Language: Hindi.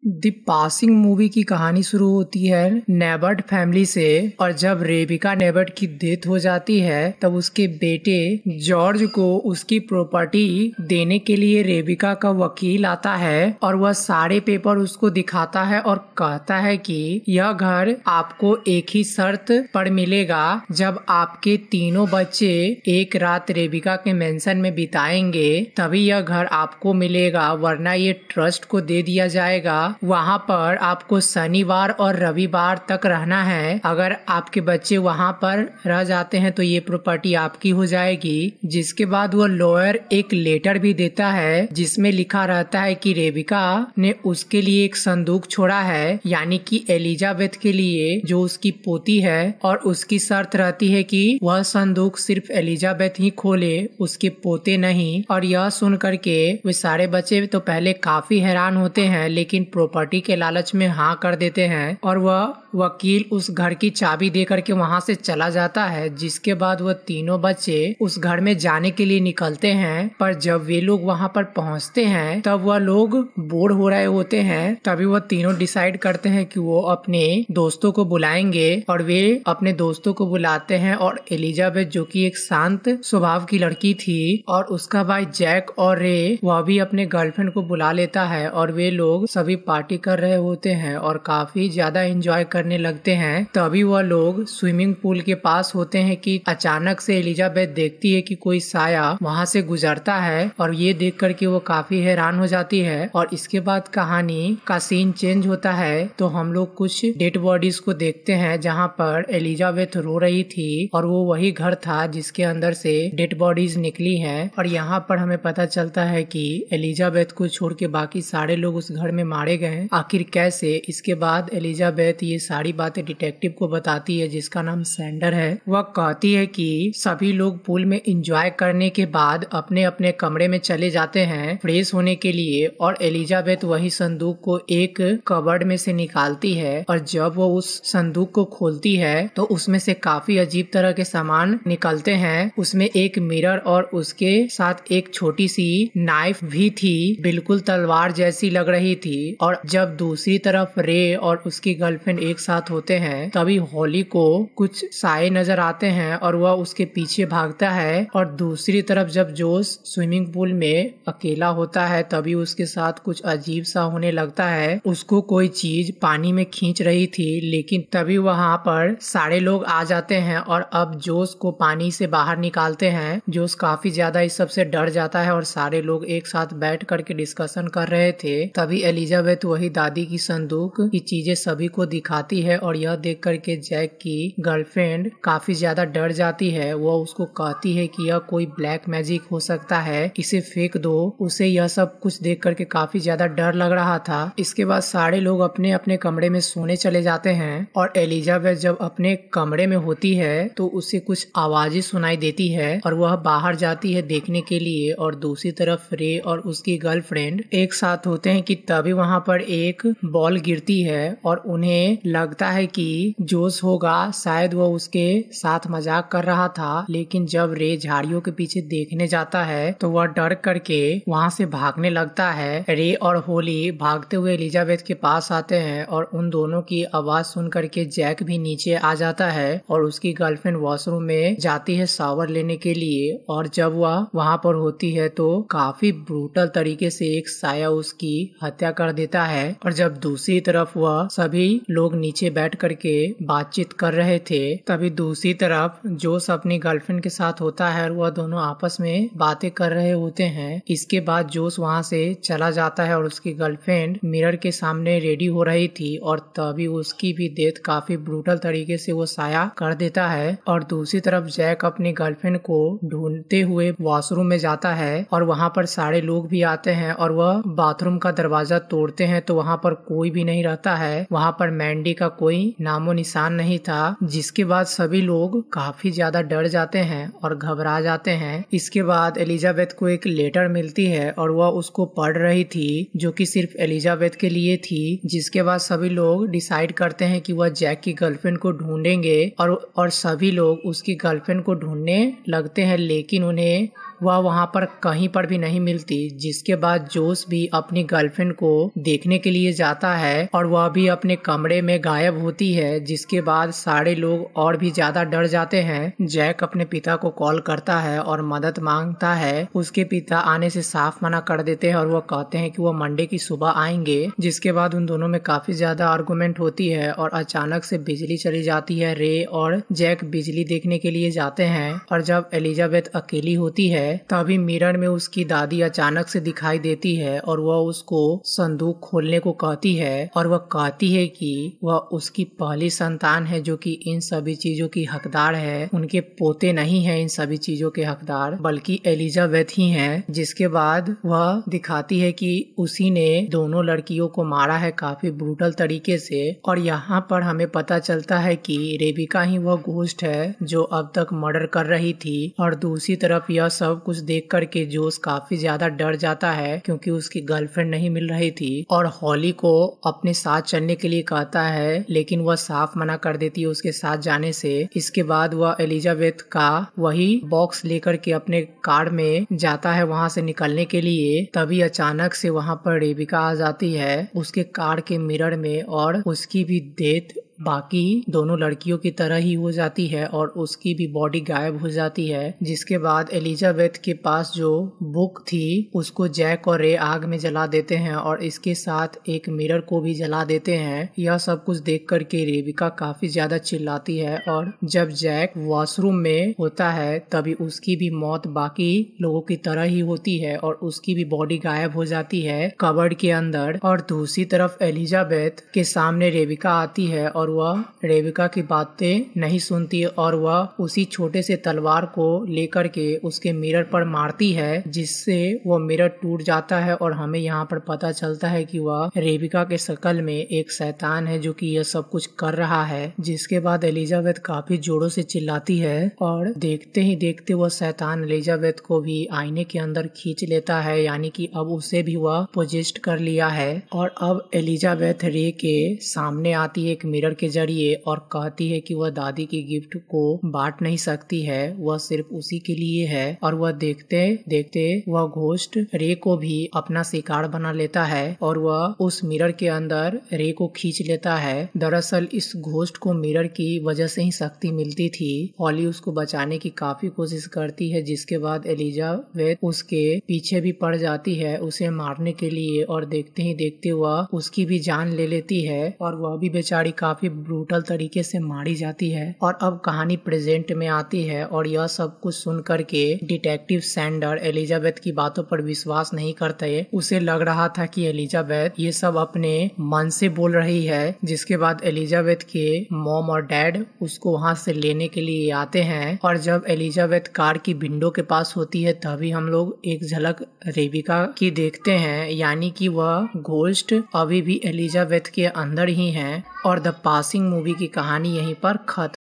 द पासिंग मूवी की कहानी शुरू होती है नेबर्ट फैमिली से। और जब रेबिका नेबर्ट की डेथ हो जाती है तब उसके बेटे जॉर्ज को उसकी प्रॉपर्टी देने के लिए रेबिका का वकील आता है और वह सारे पेपर उसको दिखाता है और कहता है कि यह घर आपको एक ही शर्त पर मिलेगा, जब आपके तीनों बच्चे एक रात रेबिका के मेंशन में बिताएंगे तभी यह घर आपको मिलेगा, वरना ये ट्रस्ट को दे दिया जाएगा। वहाँ पर आपको शनिवार और रविवार तक रहना है। अगर आपके बच्चे वहाँ पर रह जाते हैं तो ये प्रॉपर्टी आपकी हो जाएगी। जिसके बाद वो लॉयर एक लेटर भी देता है जिसमें लिखा रहता है कि रेबिका ने उसके लिए एक संदूक छोड़ा है, यानी कि एलिजाबेथ के लिए जो उसकी पोती है, और उसकी शर्त रहती है कि वह संदूक सिर्फ एलिजाबेथ ही खोले, उसके पोते नहीं। और यह सुन करके वे सारे बच्चे तो पहले काफी हैरान होते हैं, लेकिन प्रॉपर्टी के लालच में हाँ कर देते हैं और वह वकील उस घर की चाबी दे करके वहाँ से चला जाता है। जिसके बाद वह तीनों बच्चे उस घर में जाने के लिए निकलते हैं, पर जब वे लोग वहाँ पर पहुँचते हैं तब वह लोग बोर हो रहे होते हैं। तभी वह तीनों डिसाइड करते हैं कि वो अपने दोस्तों को बुलाएंगे और वे अपने दोस्तों को बुलाते हैं। और एलिजाबेथ जो कि एक शांत स्वभाव की लड़की थी और उसका भाई जैक और रे वह भी अपने गर्लफ्रेंड को बुला लेता है और वे लोग सभी पार्टी कर रहे होते हैं और काफी ज्यादा एंजॉय करने लगते हैं। तभी वह लोग स्विमिंग पूल के पास होते हैं कि अचानक से एलिजाबेथ देखती है कि कोई साया वहां से गुजरता है और ये देख करके वो काफी हैरान हो जाती है। और इसके बाद कहानी का सीन चेंज होता है तो हम लोग कुछ डेड बॉडीज को देखते हैं जहाँ पर एलिजाबेथ रो रही थी और वो वही घर था जिसके अंदर से डेड बॉडीज निकली हैं। और यहाँ पर हमें पता चलता है कि एलिजाबेथ को छोड़ के बाकी सारे लोग उस घर में मारे गए, आखिर कैसे। इसके बाद एलिजाबेथ ये सारी बातें डिटेक्टिव को बताती है जिसका नाम सैंडर है। वह कहती है कि सभी लोग पूल में एंजॉय करने के बाद अपने अपने कमरे में चले जाते हैं फ्रेश होने के लिए, और एलिजाबेथ वही संदूक को एक कबर्ड में से निकालती है। और जब वो उस संदूक को खोलती है तो उसमें से काफी अजीब तरह के सामान निकलते हैं। उसमें एक मिरर और उसके साथ एक छोटी सी नाइफ भी थी, बिल्कुल तलवार जैसी लग रही थी। और जब दूसरी तरफ रे और उसकी गर्लफ्रेंड एक साथ होते हैं तभी हॉली को कुछ साए नजर आते हैं और वह उसके पीछे भागता है। और दूसरी तरफ जब जोश स्विमिंग पूल में अकेला होता है तभी उसके साथ कुछ अजीब सा होने लगता है। उसको कोई चीज पानी में खींच रही थी, लेकिन तभी वहाँ पर सारे लोग आ जाते हैं और अब जोश को पानी से बाहर निकालते हैं। जोश काफी ज्यादा इस सब से डर जाता है और सारे लोग एक साथ बैठ करके डिस्कशन कर रहे थे। तभी एलिजाबेथ वही दादी की संदूक की चीजें सभी को दिखाती है और यह देख करके जैक की गर्लफ्रेंड काफी ज्यादा डर जाती है। वो उसको कहती है कि यह कोई ब्लैक मैजिक हो सकता है, इसे फेंक दो। उसे यह सब कुछ देख करके काफी ज्यादा डर लग रहा था। इसके बाद सारे लोग अपने अपने कमरे में सोने चले जाते हैं और एलिजाबेथ जब अपने कमरे में होती है तो उसे कुछ आवाजें सुनाई देती है और वह बाहर जाती है देखने के लिए। और दूसरी तरफ रे और उसकी गर्लफ्रेंड एक साथ होते हैं कि तभी वहाँ पर एक बॉल गिरती है और उन्हें लगता है कि जोश होगा, शायद वो उसके साथ मजाक कर रहा था। लेकिन जब रे झाड़ियों के पीछे देखने जाता है तो वह डर करके वहाँ से भागने लगता है। रे और होली भागते हुए एलिजाबेथ के पास आते हैं और उन दोनों की आवाज सुन करके जैक भी नीचे आ जाता है और उसकी गर्लफ्रेंड वॉशरूम में जाती है शावर लेने के लिए। और जब वह वहाँ पर होती है तो काफी ब्रूटल तरीके से एक साया उसकी हत्या कर देता है। और जब दूसरी तरफ वह सभी लोग नीचे बैठ करके बातचीत कर रहे थे तभी दूसरी तरफ जोश अपनी गर्लफ्रेंड के साथ होता है और वह दोनों आपस में बातें कर रहे होते हैं। इसके बाद जोश वहाँ से चला जाता है और उसकी गर्लफ्रेंड मिरर के सामने रेडी हो रही थी और तभी उसकी भी डेथ काफी ब्रूटल तरीके से वो साया कर देता है। और दूसरी तरफ जैक अपनी गर्लफ्रेंड को ढूंढते हुए वॉशरूम में जाता है और वहाँ पर सारे लोग भी आते हैं और वह बाथरूम का दरवाजा तोड़ते हैं तो वहाँ पर कोई भी नहीं रहता है। वहाँ पर मैंडी का कोई नामो निशान नहीं था। जिसके बाद सभी लोग काफी ज्यादा डर जाते हैं और घबरा जाते हैं। इसके बाद एलिजाबेथ को एक लेटर मिलती है और वह उसको पढ़ रही थी जो कि सिर्फ एलिजाबेथ के लिए थी। जिसके बाद सभी लोग डिसाइड करते हैं कि वह जैक की गर्लफ्रेंड को ढूंढेंगे और सभी लोग उसकी गर्लफ्रेंड को ढूंढने लगते हैं, लेकिन उन्हें वह वहाँ पर कहीं पर भी नहीं मिलती, जिसके बाद जोश भी अपनी गर्लफ्रेंड को देखने के लिए जाता है और वह भी अपने कमरे में गायब होती है, जिसके बाद सारे लोग और भी ज्यादा डर जाते हैं। जैक अपने पिता को कॉल करता है और मदद मांगता है। उसके पिता आने से साफ मना कर देते हैं और वह कहते हैं कि वह मंडे की सुबह आएंगे। जिसके बाद उन दोनों में काफी ज्यादा आर्गुमेंट होती है और अचानक से बिजली चली जाती है। रे और जैक बिजली देखने के लिए जाते हैं और जब एलिजाबेथ अकेली होती है तभी मिरर में उसकी दादी अचानक से दिखाई देती है और वह उसको संदूक खोलने को कहती है और वह कहती है कि वह उसकी पहली संतान है जो कि इन सभी चीजों की हकदार है। उनके पोते नहीं है इन सभी चीजों के हकदार, बल्कि एलिजाबेथ ही है। जिसके बाद वह दिखाती है कि उसी ने दोनों लड़कियों को मारा है काफी ब्रूटल तरीके से। और यहाँ पर हमें पता चलता है कि रेबिका ही वह घोस्ट है जो अब तक मर्डर कर रही थी। और दूसरी तरफ यह सब कुछ देख करके जोश काफी ज्यादा डर जाता है क्योंकि उसकी गर्लफ्रेंड नहीं मिल रही थी और हॉली को अपने साथ चलने के लिए कहता है, लेकिन वह साफ मना कर देती है उसके साथ जाने से। इसके बाद वह एलिजाबेथ का वही बॉक्स लेकर के अपने कार में जाता है वहां से निकलने के लिए। तभी अचानक से वहां पर रेबिका आ जाती है उसके कार के मिरर में और उसकी भी डेथ बाकी दोनों लड़कियों की तरह ही हो जाती है और उसकी भी बॉडी गायब हो जाती है। जिसके बाद एलिजाबेथ के पास जो बुक थी उसको जैक और रे आग में जला देते हैं और इसके साथ एक मिरर को भी जला देते हैं। यह सब कुछ देख करके रेबिका काफी ज्यादा चिल्लाती है और जब जैक वॉशरूम में होता है तभी उसकी भी मौत बाकी लोगों की तरह ही होती है और उसकी भी बॉडी गायब हो जाती है कबर्ड के अंदर। और दूसरी तरफ एलिजाबेथ के सामने रेबिका आती है और वह रेबिका की बातें नहीं सुनती और वह उसी छोटे से तलवार को लेकर के उसके मिरर पर मारती है, जिससे वह मिरर टूट जाता है और हमें यहाँ पर पता चलता है कि वह रेबिका के शक्ल में एक शैतान है जो कि यह सब कुछ कर रहा है। जिसके बाद एलिजाबेथ काफी जोरों से चिल्लाती है और देखते ही देखते वह शैतान एलिजाबेथ को भी आईने के अंदर खींच लेता है, यानी कि अब उसे भी वह पोजेस्ट कर लिया है। और अब एलिजाबेथ रे के सामने आती है एक मिरर के जरिए और कहती है कि वह दादी की गिफ्ट को बांट नहीं सकती है, वह सिर्फ उसी के लिए है। और वह देखते देखते वह घोस्ट रे को भी अपना शिकार बना लेता है और वह उस मिरर के अंदर रे को खींच लेता है। दरअसल इस घोस्ट को मिरर की वजह से ही शक्ति मिलती थी। हॉली उसको बचाने की काफी कोशिश करती है, जिसके बाद एलिजाबेथ उसके पीछे भी पड़ जाती है उसे मारने के लिए और देखते ही देखते वह उसकी भी जान ले लेती है और वह भी बेचारी काफी ब्रूटल तरीके से मारी जाती है। और अब कहानी प्रेजेंट में आती है और यह सब कुछ सुन करके डिटेक्टिव सैंडर एलिजाबेथ की बातों पर विश्वास नहीं करते। उसे लग रहा था कि एलिजाबेथ ये सब अपने मन से बोल रही है। जिसके बाद एलिजाबेथ के मॉम और डैड उसको वहां से लेने के लिए आते हैं और जब एलिजाबेथ कार की विंडो के पास होती है तभी हम लोग एक झलक रेबिका की देखते हैं, यानी कि वह घोस्ट अभी भी एलिजाबेथ के अंदर ही है। और द पासिंग मूवी की कहानी यहीं पर खत्म।